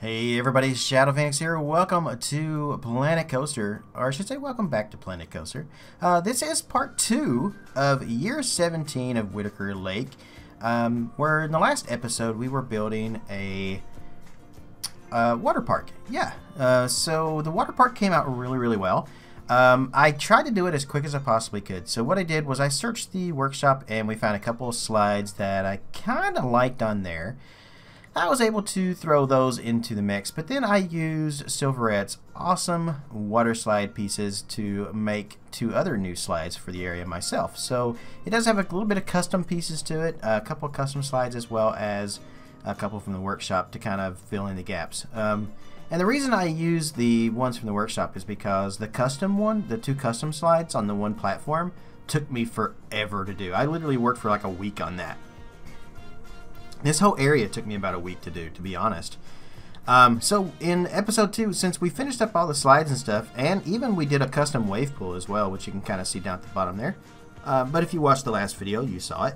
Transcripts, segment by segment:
Hey everybody, Shadow Phoenix here. Welcome to Planet Coaster, or I should say welcome back to Planet Coaster. This is part 2 of year 17 of Whitaker Lake, where in the last episode we were building a water park. Yeah, so the water park came out really well. I tried to do it as quick as I possibly could. So what I did was I searched the workshop and we found a couple of slides that I kind of liked on there. I was able to throw those into the mix, but then I used Silverette's awesome water slide pieces to make 2 other new slides for the area myself. So it does have a little bit of custom pieces to it, a couple of custom slides as well as a couple from the workshop to kind of fill in the gaps. And the reason I use the ones from the workshop is because the custom one, the 2 custom slides on the one platform, took me forever to do. I literally worked for like a week on that. This whole area took me about a week to do, to be honest. So in episode 2, since we finished up all the slides and stuff, and even we did a custom wave pool as well, which you can kind of see down at the bottom there. But if you watched the last video, you saw it.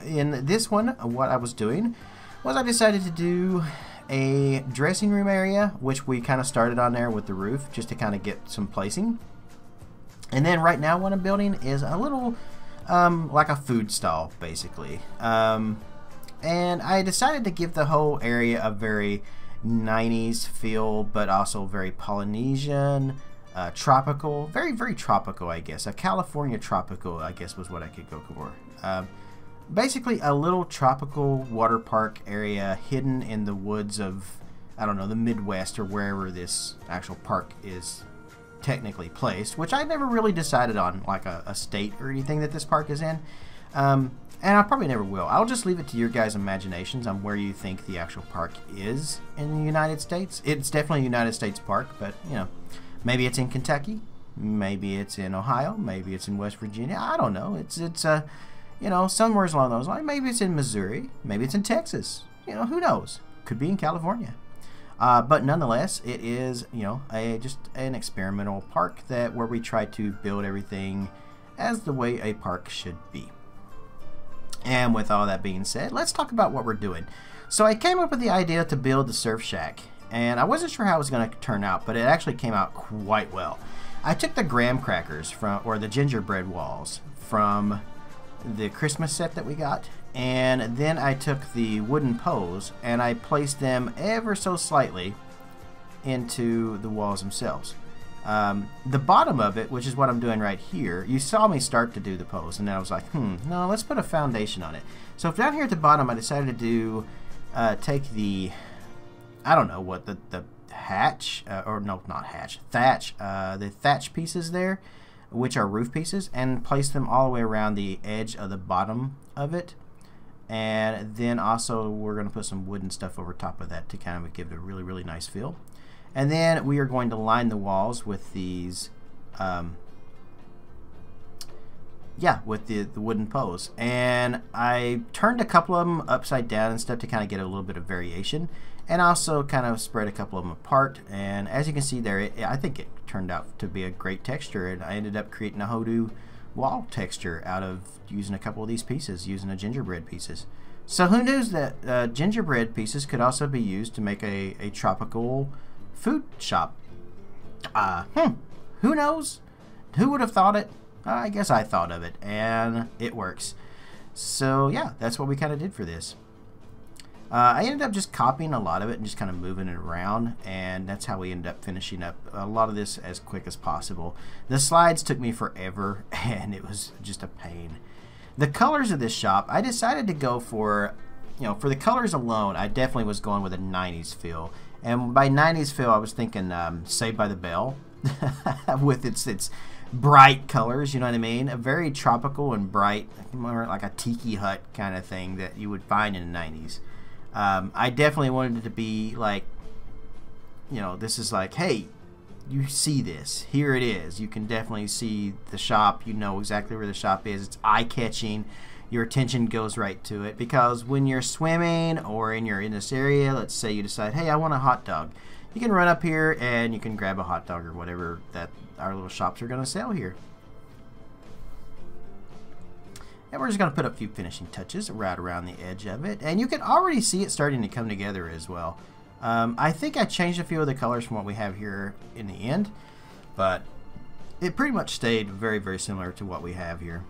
In this one, what I was doing was I decided to do a dressing room area, which we kind of started on there with the roof, just to kind of get some placing. And then right now what I'm building is a little, like a food stall, basically. And I decided to give the whole area a very 90s feel, but also very Polynesian, tropical, very tropical, I guess. A California tropical, I guess, was what I could go for. Basically, a little tropical water park area hidden in the woods of, I don't know, the Midwest or wherever this actual park is technically placed, which I never really decided on, like a state or anything that this park is in. And I probably never will. I'll just leave it to your guys' imaginations on where you think the actual park is in the United States. It's definitely a United States park, but, you know, maybe it's in Kentucky, maybe it's in Ohio, maybe it's in West Virginia. I don't know. It's you know, somewhere along those lines. Maybe it's in Missouri, maybe it's in Texas. You know, who knows? Could be in California. But nonetheless, it is, you know, just an experimental park where we try to build everything as the way a park should be. And with all that being said, let's talk about what we're doing. So I came up with the idea to build the surf shack, and I wasn't sure how it was going to turn out, but it actually came out quite well. I took the graham crackers or the gingerbread walls from the Christmas set that we got, and then I took the wooden poles and I placed them ever so slightly into the walls themselves. The bottom of it, which is what I'm doing right here, you saw me start to do the post, and then I was like, no, let's put a foundation on it. So down here at the bottom, I decided to do, take the, I don't know what, the hatch, or no, not hatch, thatch, the thatch pieces there, which are roof pieces, and place them all the way around the edge of the bottom of it. And then also we're going to put some wooden stuff over top of that to kind of give it a really nice feel. And then we are going to line the walls with these, with the wooden posts. And I turned a couple of them upside down and stuff to kind of get a little bit of variation. And also kind of spread a couple of them apart. And as you can see there, I think it turned out to be a great texture. And I ended up creating a hoodoo wall texture out of using a couple of these pieces, using the gingerbread pieces. So who knows that gingerbread pieces could also be used to make a tropical food shop. Who knows? Who would have thought it? I guess I thought of it, and it works. So yeah, that's what we kind of did for this. I ended up just copying a lot of it and just kind of moving it around, and that's how we ended up finishing up a lot of this as quick as possible. The slides took me forever, and it was just a pain. The colors of this shop, I decided to go for, you know, for the colors alone, I definitely was going with a 90s feel. And by 90s feel, I was thinking Saved by the Bell with its bright colors, you know what I mean? A very tropical and bright, more like a tiki hut kind of thing that you would find in the 90s. I definitely wanted it to be like, you know, this is like, hey, you see this. Here it is. You can definitely see the shop. You know exactly where the shop is. It's eye-catching. Your attention goes right to it, because when you're swimming or you're in this area, let's say you decide, hey, I want a hot dog, you can run up here and you can grab a hot dog or whatever that our little shops are going to sell here. And we're just going to put a few finishing touches right around the edge of it, and you can already see it starting to come together as well. I think I changed a few of the colors from what we have here in the end, but it pretty much stayed very, very similar to what we have here.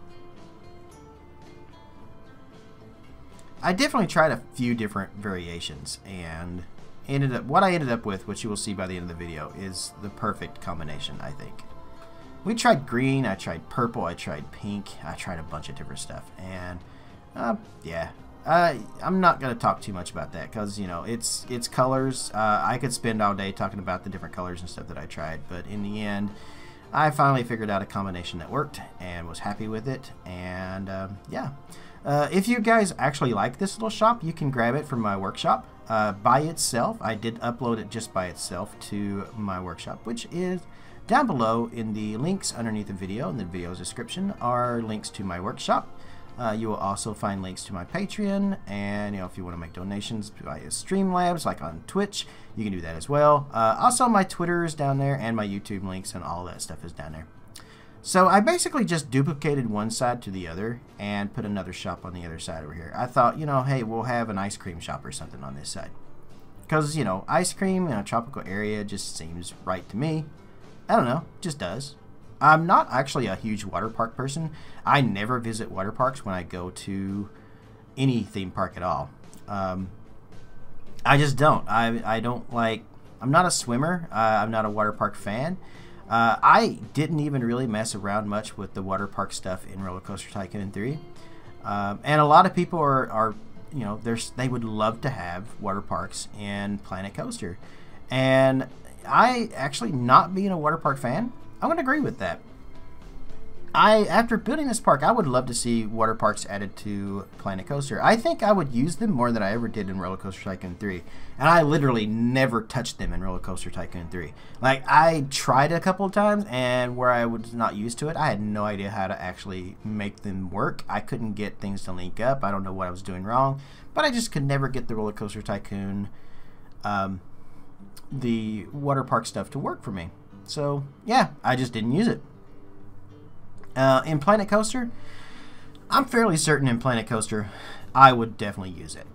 I definitely tried a few different variations, and what I ended up with, which you will see by the end of the video, is the perfect combination, I think. We tried green, I tried purple, I tried pink, I tried a bunch of different stuff, and yeah, I'm not going to talk too much about that because, you know, it's colors. I could spend all day talking about the different colors and stuff that I tried, but in the end, I finally figured out a combination that worked and was happy with it, and yeah. If you guys actually like this little shop, you can grab it from my workshop by itself. I did upload it just by itself to my workshop, which is down below in the links underneath the video. In the video's description are links to my workshop. You will also find links to my Patreon, and you know, if you want to make donations via Streamlabs, like on Twitch, you can do that as well. Also, my Twitter is down there, and my YouTube links, and all that stuff is down there. So I basically just duplicated one side to the other and put another shop on the other side over here. I thought, you know, hey, we'll have an ice cream shop or something on this side. Because, you know, ice cream in a tropical area just seems right to me. I don't know, just does. I'm not actually a huge water park person. I never visit water parks when I go to any theme park at all. I just don't. I don't like, I'm not a swimmer. I'm not a water park fan. I didn't even really mess around much with the water park stuff in Roller Coaster Tycoon 3. And a lot of people are you know, they would love to have water parks in Planet Coaster. And I actually, not being a water park fan, I would agree with that. After building this park, I would love to see water parks added to Planet Coaster. I think I would use them more than I ever did in Roller Coaster Tycoon 3. And I literally never touched them in Roller Coaster Tycoon 3. Like, I tried a couple of times, and where I was not used to it, I had no idea how to actually make them work. I couldn't get things to link up. I don't know what I was doing wrong. But I just could never get the Roller Coaster Tycoon, the water park stuff to work for me. So, yeah, I just didn't use it. In Planet Coaster, I'm fairly certain in Planet Coaster, I would definitely use it.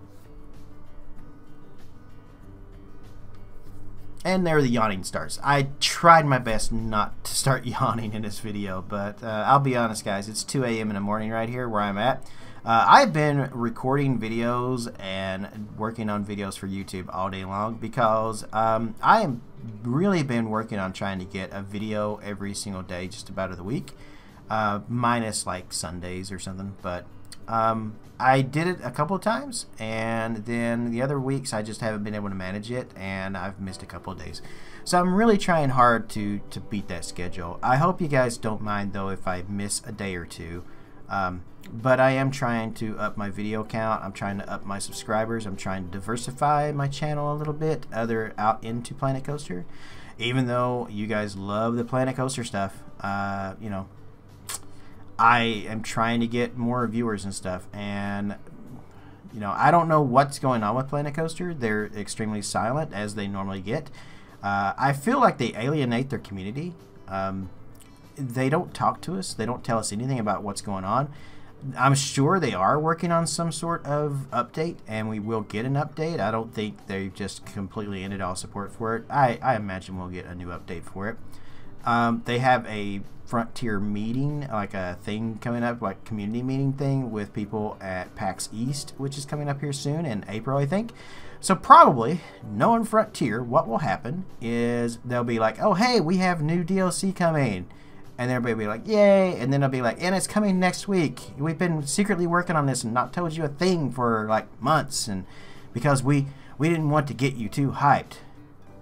And there the yawning starts. I tried my best not to start yawning in this video, but I'll be honest, guys, it's 2 a.m. in the morning right here where I'm at. I've been recording videos and working on videos for YouTube all day long because I have really been working on trying to get a video every single day, just about of the week. Minus like Sundays or something, but I did it a couple of times, and then the other weeks I just haven't been able to manage it, and I've missed a couple of days. So I'm really trying hard to beat that schedule. I hope you guys don't mind though if I miss a day or two, but I am trying to up my video count. I'm trying to up my subscribers. I'm trying to diversify my channel a little bit out into Planet Coaster, even though you guys love the Planet Coaster stuff. You know, I am trying to get more viewers and stuff, and you know, I don't know what's going on with Planet Coaster. They're extremely silent, as they normally get. I feel like they alienate their community. They don't talk to us. They don't tell us anything about what's going on. I'm sure they are working on some sort of update, and we will get an update. I don't think they just completely ended all support for it. I imagine we'll get a new update for it. They have a Frontier meeting, like a thing coming up, like community meeting thing with people at PAX East, which is coming up here soon in April, I think. So probably, knowing Frontier, what will happen is they'll be like, oh hey, we have new DLC coming, and everybody will be like, yay, and then they'll be like, and it's coming next week. We've been secretly working on this and not told you a thing for like months, and because we didn't want to get you too hyped.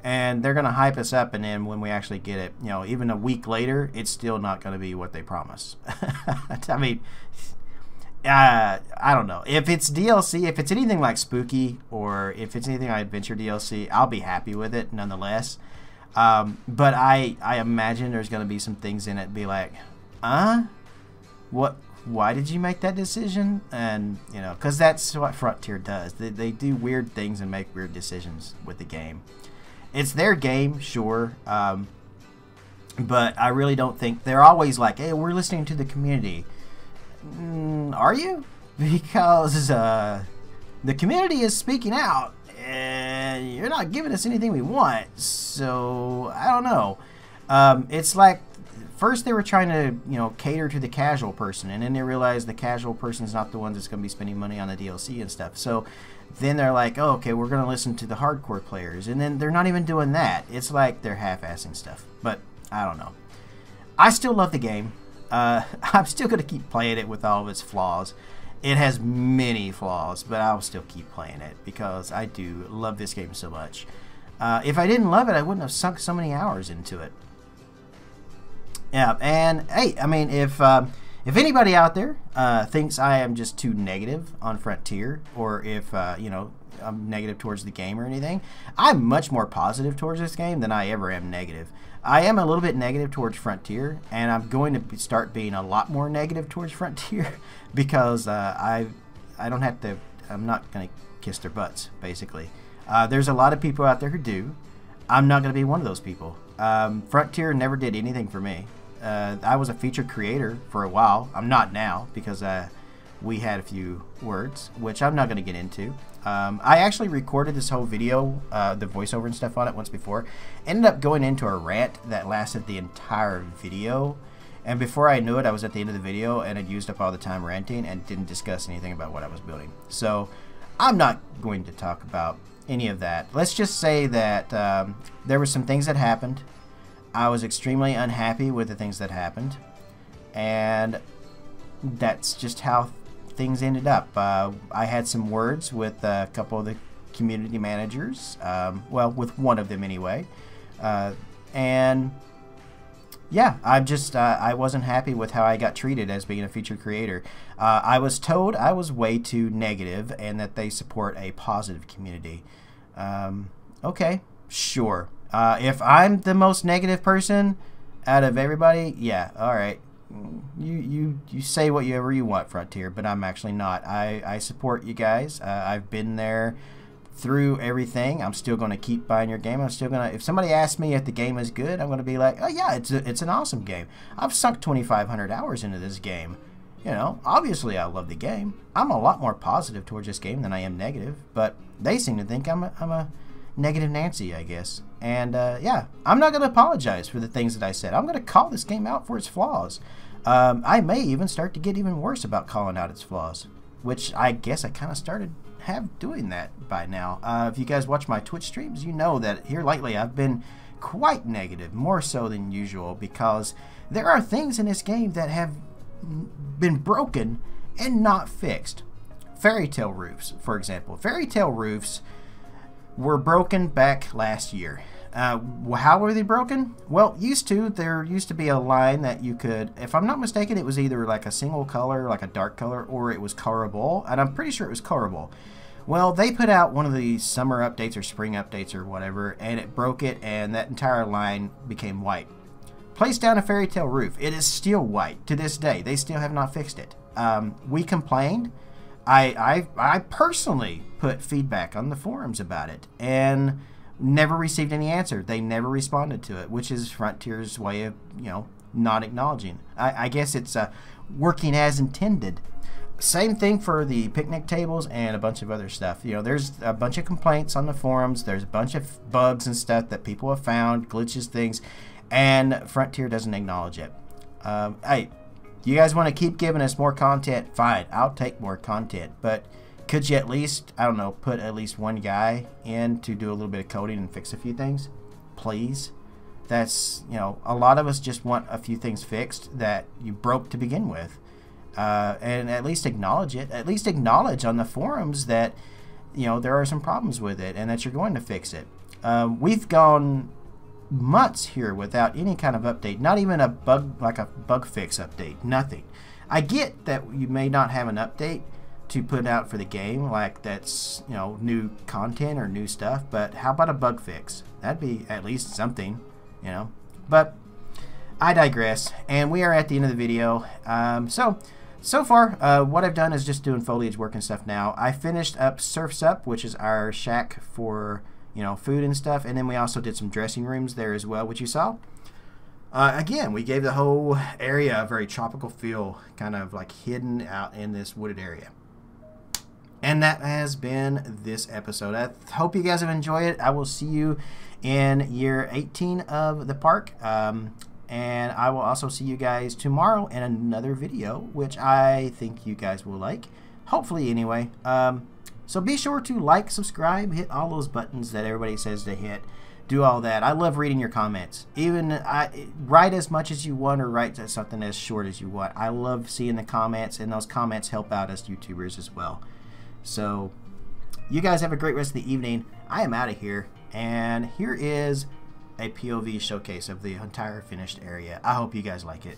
And they're going to hype us up, and then when we actually get it, you know, even a week later, it's still not going to be what they promise. I mean, I don't know. If it's DLC, if it's anything like Spooky, or if it's anything like Adventure DLC, I'll be happy with it nonetheless. But I imagine there's going to be some things in it be like, what? Why did you make that decision? And, you know, because that's what Frontier does. They do weird things and make weird decisions with the game. It's their game, sure, but I really don't think they're always like, hey, we're listening to the community. Are you? Because the community is speaking out, and and you're not giving us anything we want. So I don't know. It's like first they were trying to, you know, cater to the casual person, and then they realized the casual person's not the one that's going to be spending money on the DLC and stuff. So then they're like, oh, okay, we're going to listen to the hardcore players, and then they're not even doing that. It's like they're half-assing stuff. But I don't know. I still love the game. I'm still going to keep playing it with all of its flaws. It has many flaws, but I'll still keep playing it because I do love this game so much. If I didn't love it, I wouldn't have sunk so many hours into it. Yeah, and hey, I mean, if anybody out there thinks I am just too negative on Frontier, or if you know, I'm negative towards the game or anything, I'm much more positive towards this game than I ever am negative. I am a little bit negative towards Frontier, and I'm going to start being a lot more negative towards Frontier because I don't have to. I'm not going to kiss their butts, basically. There's a lot of people out there who do. I'm not going to be one of those people. Frontier never did anything for me. I was a featured creator for a while. I'm not now because we had a few words, which I'm not going to get into. I actually recorded this whole video, the voiceover and stuff on it once before. Ended up going into a rant that lasted the entire video. And before I knew it, I was at the end of the video and had used up all the time ranting and didn't discuss anything about what I was building. So I'm not going to talk about any of that. Let's just say that there were some things that happened. I was extremely unhappy with the things that happened, and that's just how things ended up. I had some words with a couple of the community managers, well, with one of them anyway, and yeah, I wasn't happy with how I got treated as being a featured creator. I was told I was way too negative and that they support a positive community. Okay, sure. If I'm the most negative person out of everybody, yeah, all right. You say whatever you want, Frontier, but I'm actually not. I support you guys. I've been there through everything. I'm still going to keep buying your game. I'm still going to, if somebody asks me if the game is good, I'm going to be like, oh yeah, it's an awesome game. I've sunk 2,500 hours into this game. You know, obviously I love the game. I'm a lot more positive towards this game than I am negative, but they seem to think I'm a negative Nancy, I guess. And yeah, I'm not going to apologize for the things that I said. I'm going to call this game out for its flaws. I may even start to get even worse about calling out its flaws, which I guess I kind of started doing that by now. If you guys watch my Twitch streams, you know that here lately I've been quite negative, more so than usual, because there are things in this game that have been broken and not fixed. Fairy tale roofs, for example. Fairy tale roofs were broken back last year. How were they broken? Well, there used to be a line that you could, if I'm not mistaken, it was either like a single color, like a dark color, or it was colorable, and I'm pretty sure it was colorable. Well, they put out one of the summer updates or spring updates or whatever, and it broke it, and that entire line became white. Place down a fairy tale roof. It is still white to this day. They still have not fixed it. We complained. I personally put feedback on the forums about it and never received any answer. They never responded to it, which is Frontier's way of, you know, not acknowledging. I guess it's working as intended. Same thing for the picnic tables and a bunch of other stuff. You know, there's a bunch of complaints on the forums. There's a bunch of bugs and stuff that people have found, glitches, things, and Frontier doesn't acknowledge it. Hey, you guys want to keep giving us more content? Fine, I'll take more content. But could you at least, I don't know, put at least one guy in to do a little bit of coding and fix a few things? Please? That's, you know, a lot of us just want a few things fixed that you broke to begin with. And at least acknowledge it. At least acknowledge on the forums that, you know, there are some problems with it and that you're going to fix it. We've gone months here without any kind of update, not even a bug, like a bug fix update, nothing. I get that you may not have an update to put out for the game, like that's, you know, new content or new stuff, but how about a bug fix? That'd be at least something, you know. But I digress, and we are at the end of the video. So far, what I've done is just doing foliage work and stuff now. I finished up Surf's Up, which is our shack for, you know, food and stuff, and then we also did some dressing rooms there as well, which you saw. Again, we gave the whole area a very tropical feel, kind of like hidden out in this wooded area. And that has been this episode. I hope you guys have enjoyed it. I will see you in year 18 of the park. And I will also see you guys tomorrow in another video, which I think you guys will like. Hopefully, anyway. So be sure to like, subscribe, hit all those buttons that everybody says to hit. Do all that. I love reading your comments. Even write as much as you want or write something as short as you want. I love seeing the comments, and those comments help out us YouTubers as well. So you guys have a great rest of the evening. I am out of here, and here is a POV showcase of the entire finished area. I hope you guys like it.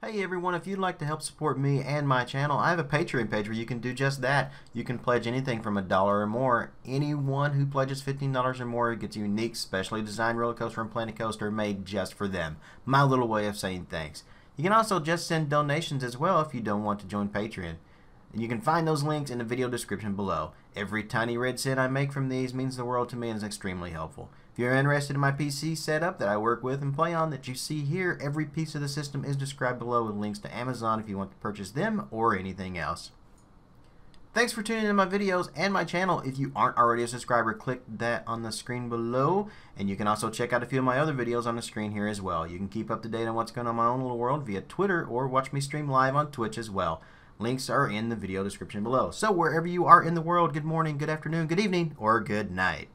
Hey everyone, if you'd like to help support me and my channel, I have a Patreon page where you can do just that. You can pledge anything from $1 or more. Anyone who pledges $15 or more gets a unique, specially designed roller coaster and Planet Coaster made just for them. My little way of saying thanks. You can also just send donations as well if you don't want to join Patreon. And you can find those links in the video description below. Every tiny red cent I make from these means the world to me and is extremely helpful. If you're interested in my PC setup that I work with and play on that you see here, every piece of the system is described below with links to Amazon if you want to purchase them or anything else. Thanks for tuning in to my videos and my channel. If you aren't already a subscriber, click that on the screen below. And you can also check out a few of my other videos on the screen here as well. You can keep up to date on what's going on in my own little world via Twitter or watch me stream live on Twitch as well. Links are in the video description below. So wherever you are in the world, good morning, good afternoon, good evening, or good night.